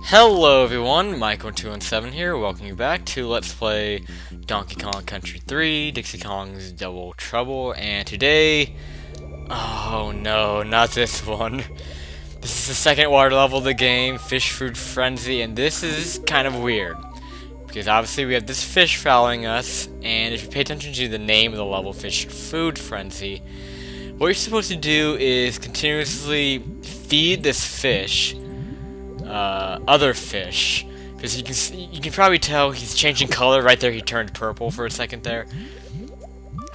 Hello everyone, Mike1217 here, welcome you back to Let's Play Donkey Kong Country 3, Dixie Kong's Double Trouble, and today... Oh no, not this one. This is the second water level of the game, Fish Food Frenzy, and this is kind of weird. Because obviously we have this fish following us, and if you pay attention to the name of the level, Fish Food Frenzy, what you're supposed to do is continuously feed this fish other fish, because you can probably tell he's changing color right there. He turned purple for a second there.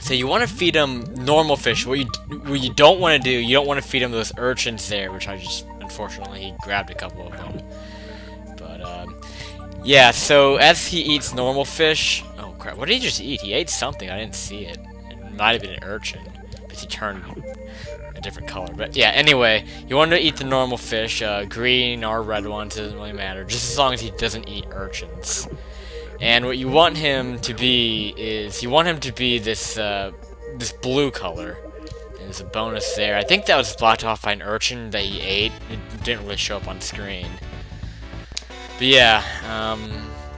So you want to feed him normal fish. What you don't want to do, you don't want to feed him those urchins there, which I just unfortunately grabbed a couple of them. But yeah. So as he eats normal fish, oh crap! What did he just eat? He ate something. I didn't see it. It might have been an urchin, because he turned a different color. But yeah, anyway, you want to eat the normal fish, green or red ones, doesn't really matter, just as long as he doesn't eat urchins. And what you want him to be is, you want him to be this this blue color. And there's a bonus there. I think that was blocked off by an urchin that he ate. It didn't really show up on screen. But yeah,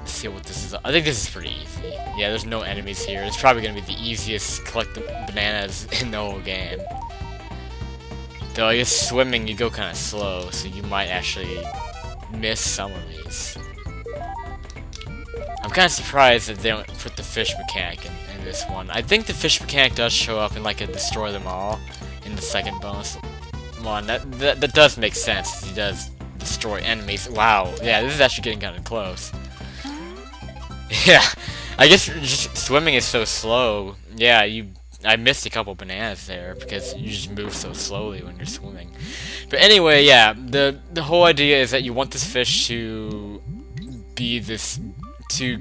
let's see what this is. I think this is pretty easy. Yeah, there's no enemies here. It's probably going to be the easiest collect the bananas in the whole game. Though I guess swimming you go kind of slow, so you might actually miss some of these. I'm kind of surprised that they don't put the fish mechanic in this one. I think the fish mechanic does show up in like a destroy them all in the second bonus one. That does make sense. He does destroy enemies. Wow, yeah, this is actually getting kind of close. Yeah, I guess just swimming is so slow. Yeah, I missed a couple bananas there because you just move so slowly when you're swimming. But anyway, yeah, the whole idea is that you want this fish to be this to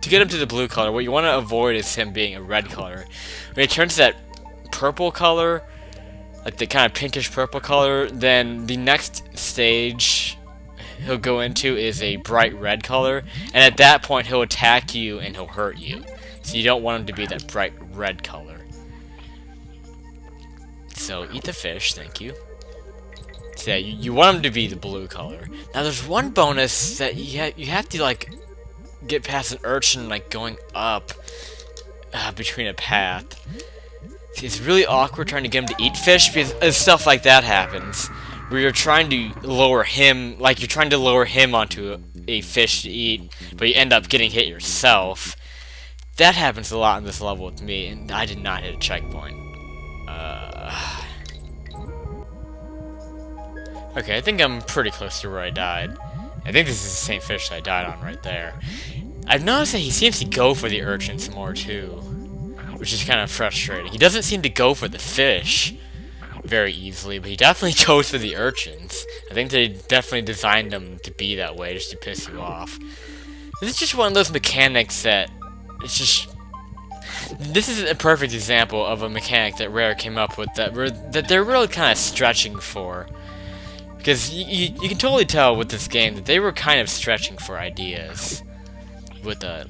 get him to the blue color. What you want to avoid is him being a red color. When it turns to that purple color, like the kind of pinkish purple color, then the next stage he'll go into is a bright red color, and at that point he'll attack you and he'll hurt you. So you don't want him to be that bright red color. So eat the fish, thank you. So yeah, you want him to be the blue color. Now there's one bonus that you have to like get past an urchin like going up between a path. See, it's really awkward trying to get him to eat fish because stuff like that happens. Where you're trying to lower him, like you're trying to lower him onto a fish to eat, but you end up getting hit yourself. That happens a lot in this level with me, and I did not hit a checkpoint. Okay, I think I'm pretty close to where I died. I think this is the same fish that I died on right there. I've noticed that he seems to go for the urchins more too, which is kind of frustrating. He doesn't seem to go for the fish very easily, but he definitely goes for the urchins. I think they definitely designed them to be that way, just to piss you off. This is just one of those mechanics that it's just... This is a perfect example of a mechanic that Rare came up with that they're really kind of stretching for. Because you can totally tell with this game that they were kind of stretching for ideas with the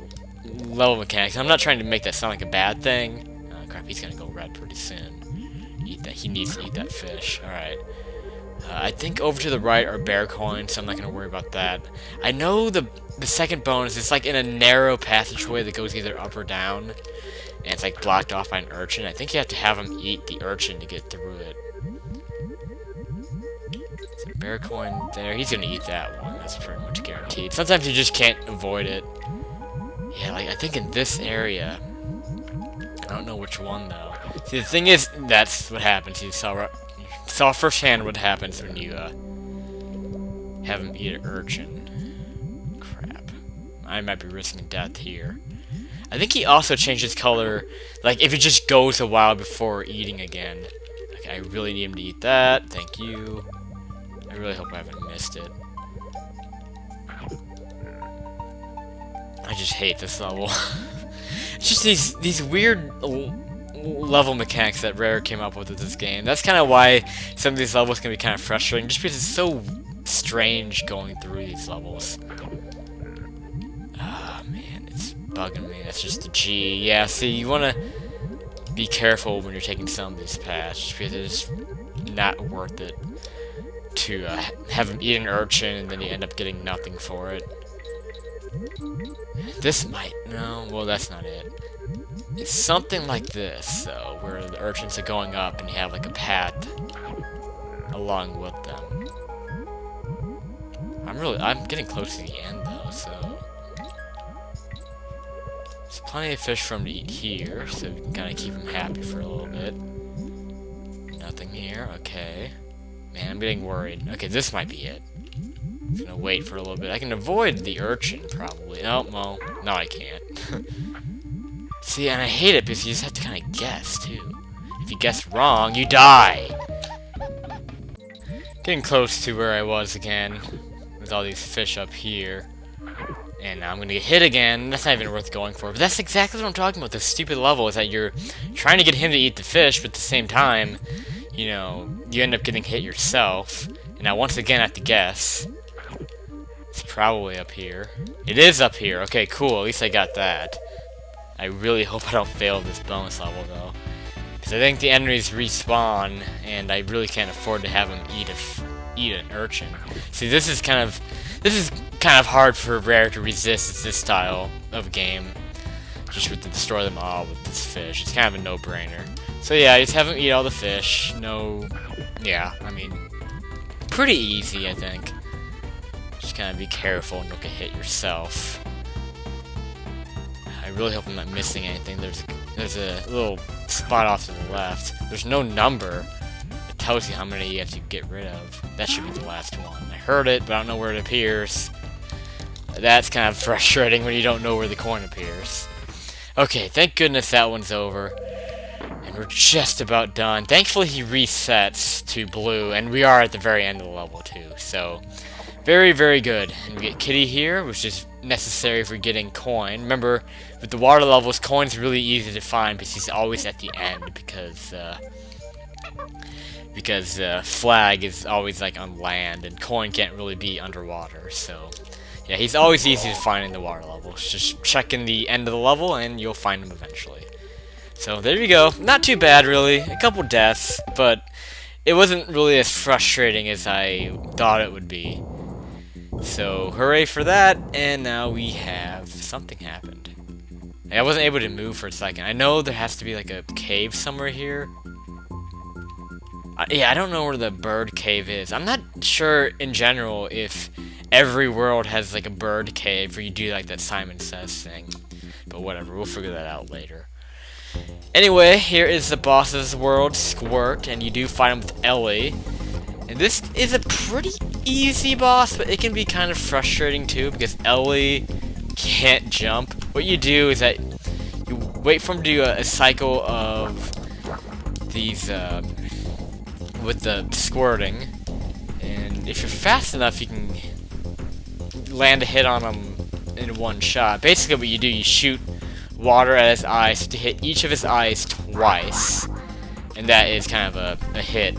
level mechanics. I'm not trying to make that sound like a bad thing. Oh crap, he's gonna go red pretty soon. Eat that. He needs to eat that fish. Alright. I think over to the right are bear coins, so I'm not gonna worry about that. I know the second bonus is like in a narrow passageway that goes either up or down, and it's like blocked off by an urchin. I think you have to have him eat the urchin to get through it. So bear coin there. He's gonna eat that one. That's pretty much guaranteed. Sometimes you just can't avoid it. Yeah, like I think in this area. I don't know which one though. See, the thing is, that's what happens. You saw firsthand what happens when you have him eat an urchin. Crap. I might be risking death here. I think he also changes color, like if it just goes a while before eating again. Like, I really need him to eat that. Thank you. I really hope I haven't missed it. I just hate this level. It's just these weird level mechanics that Rare came up with this game. That's kind of why some of these levels can be kind of frustrating, just because it's so strange going through these levels. Ah, man, it's bugging me. That's just the G. Yeah, see, you want to be careful when you're taking some of these paths, just because it's not worth it. to have him eat an urchin, and then you end up getting nothing for it. This might... no, well, that's not it. It's something like this, though, where the urchins are going up, and you have, like, a path along with them. I'm getting close to the end, though, so... there's plenty of fish for him to eat here, so we can kind of keep him happy for a little bit. Nothing here, okay. Man, I'm getting worried. Okay, this might be it. I'm gonna wait for a little bit. I can avoid the urchin, probably. Oh, well, no, I can't. See, and I hate it because you just have to kind of guess, too. If you guess wrong, you die! Getting close to where I was again, with all these fish up here. And now I'm gonna get hit again. That's not even worth going for. But that's exactly what I'm talking about. This stupid level is that you're trying to get him to eat the fish, but at the same time, you know, you end up getting hit yourself. And now once again I have to guess. It's probably up here. It is up here. Okay, cool. At least I got that. I really hope I don't fail this bonus level, though. Because I think the enemies respawn, and I really can't afford to have them eat an urchin. See, this is kind of hard for Rare to resist this style of game. Just with to destroy them all with this fish. It's kind of a no-brainer. So yeah, just have them eat all the fish. No... yeah, I mean... pretty easy, I think. Just kind of be careful and don't get hit yourself. I really hope I'm not missing anything. There's a little spot off to the left. There's no number. It tells you how many you have to get rid of. That should be the last one. I heard it, but I don't know where it appears. That's kind of frustrating when you don't know where the coin appears. Okay, thank goodness that one's over. And we're just about done. Thankfully he resets to blue, and we are at the very end of the level too, so... very, very good. And we get Kitty here, which is necessary for getting coin. Remember, with the water levels, coin's really easy to find because he's always at the end because flag is always like on land and coin can't really be underwater. So yeah, he's always easy to find in the water levels. Just check in the end of the level and you'll find him eventually. So there you go. Not too bad really. A couple deaths, but it wasn't really as frustrating as I thought it would be. So, hooray for that, and now we have... something happened. I wasn't able to move for a second. I know there has to be like a cave somewhere here. Yeah, I don't know where the bird cave is. I'm not sure in general if every world has like a bird cave where you do like that Simon Says thing. But whatever, we'll figure that out later. Anyway, here is the boss's world, Squirt, and you do fight him with Ellie. And this is a pretty easy boss, but it can be kind of frustrating too, because Ellie can't jump. What you do is that you wait for him to do a cycle of these, with the squirting, and if you're fast enough, you can land a hit on him in one shot. Basically what you do, you shoot water at his eyes to hit each of his eyes twice, and that is kind of a hit.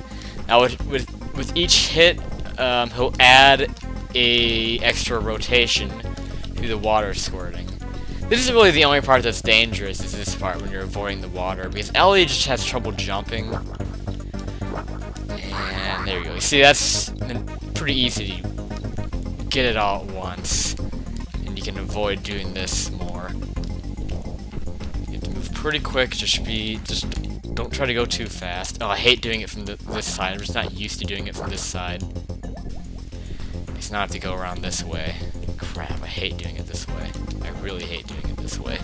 Now with each hit, he'll add a extra rotation to the water squirting. This is really the only part that's dangerous, is this part when you're avoiding the water, because Ellie just has trouble jumping. And there you go. You see, that's pretty easy to get it all at once, and you can avoid doing this more. You have to move pretty quick, just don't try to go too fast. Oh, I hate doing it from this side. I'm just not used to doing it from this side. Because now I have to go around this way. Crap, I hate doing it this way. I really hate doing it this way.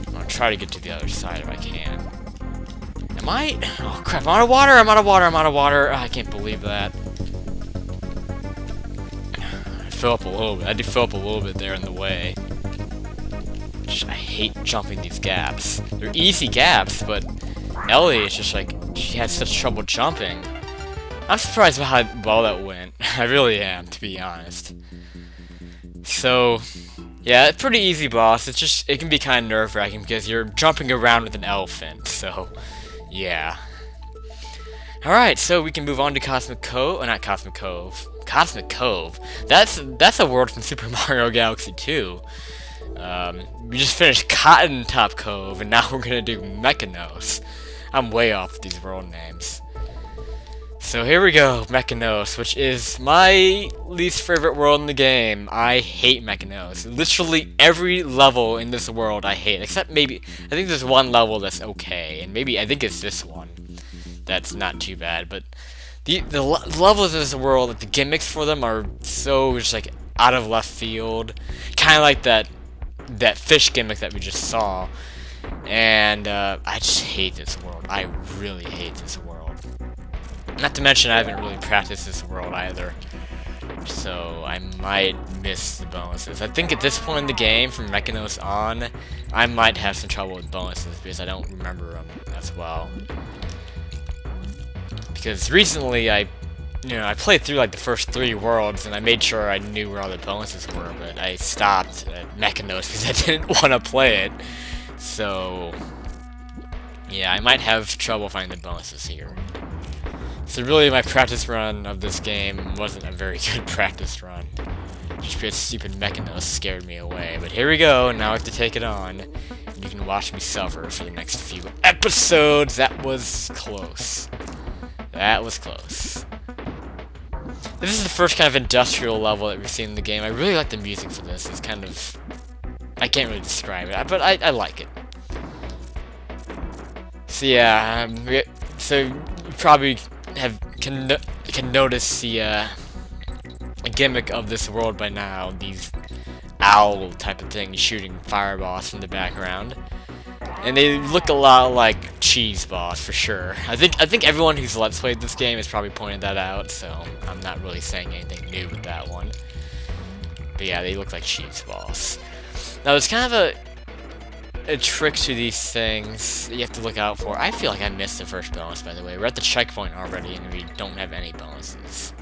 I'm gonna try to get to the other side if I can. Am I? Oh crap, I'm out of water! I'm out of water! I'm out of water! Oh, I can't believe that. I fill up a little bit. I did fill up a little bit there in the way. I hate jumping these gaps. They're easy gaps, but Ellie is just like, she has such trouble jumping. I'm surprised by how well that went. I really am, to be honest. So, yeah, it's pretty easy boss. It's just, it can be kind of nerve-wracking because you're jumping around with an elephant, so, yeah. Alright, so we can move on to Cosmic Cove, not Cosmic Cove. Cosmic Cove. That's a world from Super Mario Galaxy 2. We just finished Cotton Top Cove, and now we're gonna do Mekanos. I'm way off with these world names. So here we go, Mekanos, which is my least favorite world in the game. I hate Mekanos. Literally every level in this world I hate, except maybe, I think there's one level that's okay, and maybe, I think it's this one. That's not too bad, but the levels of this world, like the gimmicks for them are so just like out of left field. Kind of like that fish gimmick that we just saw. And I just hate this world. I really hate this world. Not to mention I haven't really practiced this world either, so I might miss the bonuses. I think at this point in the game, from Mekanos on, I might have some trouble with bonuses because I don't remember them as well. Because recently I played through like the first 3 worlds and I made sure I knew where all the bonuses were, but I stopped at Mekanos because I didn't want to play it. So yeah, I might have trouble finding the bonuses here. So really, my practice run of this game wasn't a very good practice run. Just because stupid Mekanos scared me away. But here we go, now I have to take it on. And you can watch me suffer for the next few episodes. That was close. That was close. This is the first kind of industrial level that we've seen in the game. I really like the music for this. It's kind of... I can't really describe it, but I like it. So yeah, so you probably can notice the gimmick of this world by now. These owl type of things shooting fireballs from the background, and they look a lot like cheese balls for sure. I think everyone who's let's played this game has probably pointed that out, so I'm not really saying anything new with that one. But yeah, they look like cheese balls. Now there's kind of a trick to these things that you have to look out for. I feel like I missed the first bonus, by the way. We're at the checkpoint already, and we don't have any bonuses.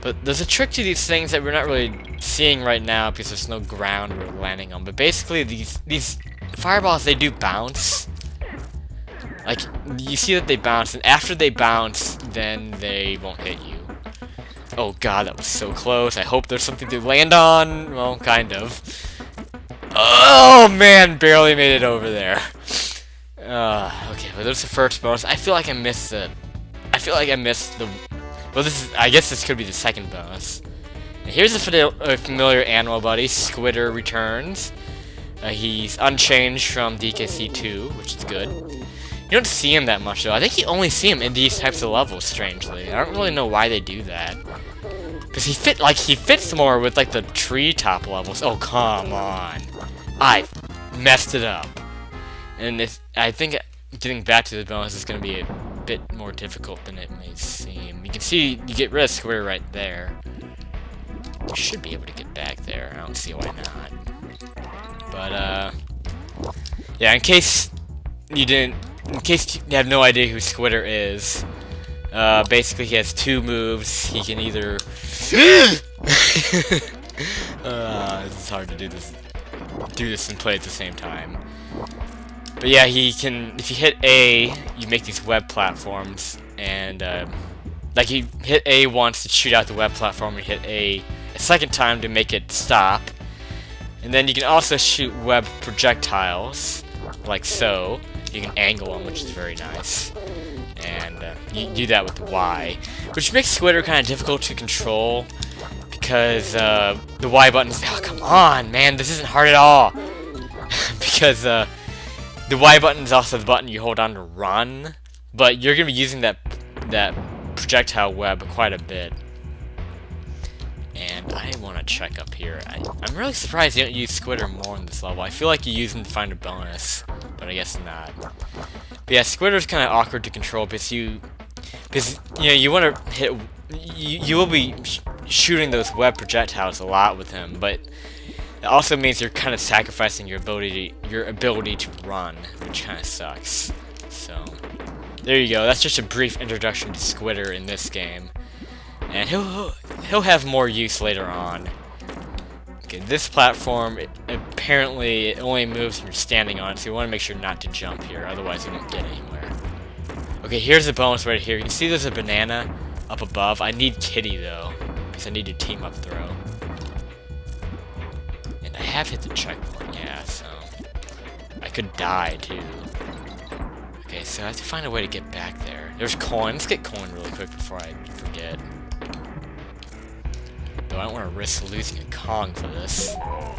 But there's a trick to these things that we're not really seeing right now because there's no ground we're landing on. But basically, these fireballs, they do bounce. Like, you see that they bounce, and after they bounce, then they won't hit you. Oh god, that was so close. I hope there's something to land on. Well, kind of. Oh man, barely made it over there. Okay, well there's the first bonus. I feel like I missed the... Well, I guess this could be the second bonus. And here's a familiar animal buddy. Squitter returns. He's unchanged from DKC 2, which is good. You don't see him that much though. I think you only see him in these types of levels, strangely. I don't really know why they do that. Because he fits more with like the treetop levels. Oh, come on. I messed it up. And I think getting back to the bonus is going to be a bit more difficult than it may seem. You can see you get rid of Squirt right there. You should be able to get back there. I don't see why not. But, yeah, in case you have no idea who Squitter is, basically he has 2 moves. He can either... it's hard to do this and play at the same time. But yeah, he can, if you hit A, you make these web platforms, and like you hit A once to shoot out the web platform, and hit A second time to make it stop. And then you can also shoot web projectiles, like so. You can angle them, which is very nice. And you do that with Y, which makes Squitter kind of difficult to control, because the Y button's... Oh, come on, man, this isn't hard at all. Because the Y button is also the button you hold on to run, but you're going to be using that projectile web quite a bit. And I want to check up here. I'm really surprised you don't use Squitter more in this level. I feel like you use him to find a bonus, but I guess not. But yeah, Squitter's kind of awkward to control because you know, you want to hit... You will be shooting those web projectiles a lot with him, but it also means you're kind of sacrificing your ability to run, which kind of sucks. So there you go. That's just a brief introduction to Squitter in this game, and he'll have more use later on. Okay, this platform apparently it only moves when you're standing on it, so you want to make sure not to jump here, otherwise you won't get anywhere. Okay, here's the bonus right here. You can see there's a banana up above. I need Kitty though, because I need to team up throw. And I have hit the checkpoint, yeah, so I could die too. Okay, Okay, so I have to find a way to get back there. There's coin. Let's get coin really quick before I forget. Though I don't want to risk losing a Kong for this.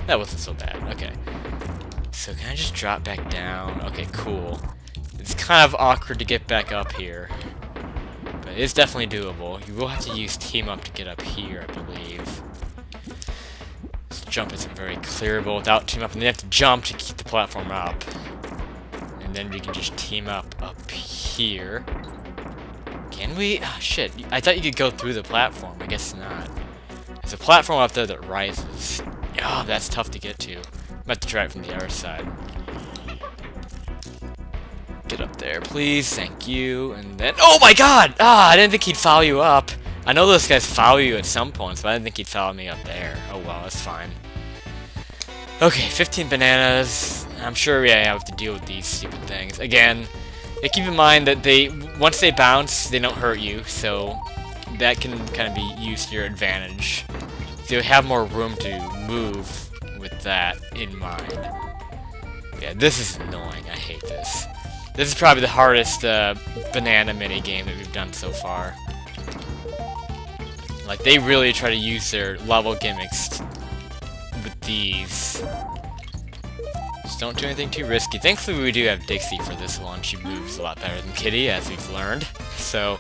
That wasn't so bad. Okay. So can I just drop back down? Okay, cool. It's kind of awkward to get back up here. But it's definitely doable. You will have to use team up to get up here, I believe. This jump isn't very clearable without team up, and then you have to jump to keep the platform up. And then we can just team up here. Can we? Ah, shit. I thought you could go through the platform. I guess not. There's a platform up there that rises. Oh, that's tough to get to. I'm about to try it from the other side. Get up there, please. Thank you. And then... Oh my god! Ah, I didn't think he'd follow you up. I know those guys follow you at some points, but I didn't think he'd follow me up there. Oh well, that's fine. Okay, 15 bananas. I'm sure I have to deal with these stupid things. Again, keep in mind that once they bounce, they don't hurt you, so that can kind of be used to your advantage. So you have more room to move with that in mind. Yeah, this is annoying. I hate this. This is probably the hardest banana mini game that we've done so far. Like, they really try to use their level gimmicks with these. Just don't do anything too risky. Thankfully, we do have Dixie for this one. She moves a lot better than Kitty, as we've learned. So,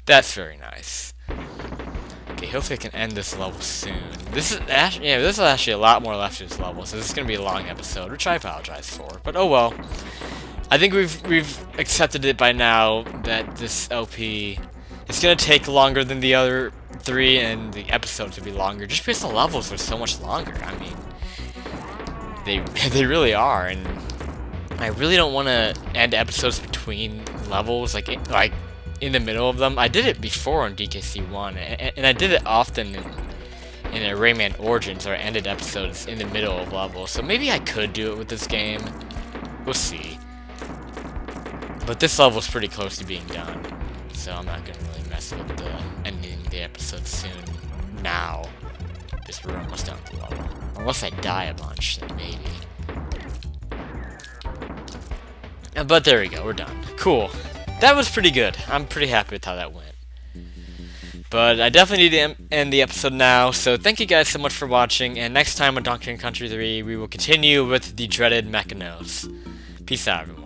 that's very nice. Okay, hopefully I can end this level soon. This is actually, yeah, there's actually a lot more left to this level, so this is gonna be a long episode, which I apologize for. But oh well. I think we've accepted it by now that this LP is gonna take longer than the other 3, and the episodes will be longer, just because the levels are so much longer. I mean, they really are, and I really don't want to end episodes between levels, like in the middle of them. I did it before on DKC1, and I did it often in a Rayman Origins, where I ended episodes in the middle of levels. So maybe I could do it with this game. We'll see. But this level's pretty close to being done, so I'm not gonna really mess with ending the episode soon. Now, just we're almost done with the level. Unless I die a bunch, then maybe. But there we go, we're done. Cool. That was pretty good. I'm pretty happy with how that went. But I definitely need to end the episode now, so thank you guys so much for watching, and next time on Donkey Kong Country 3, we will continue with the dreaded Mekanos. Peace out, everyone.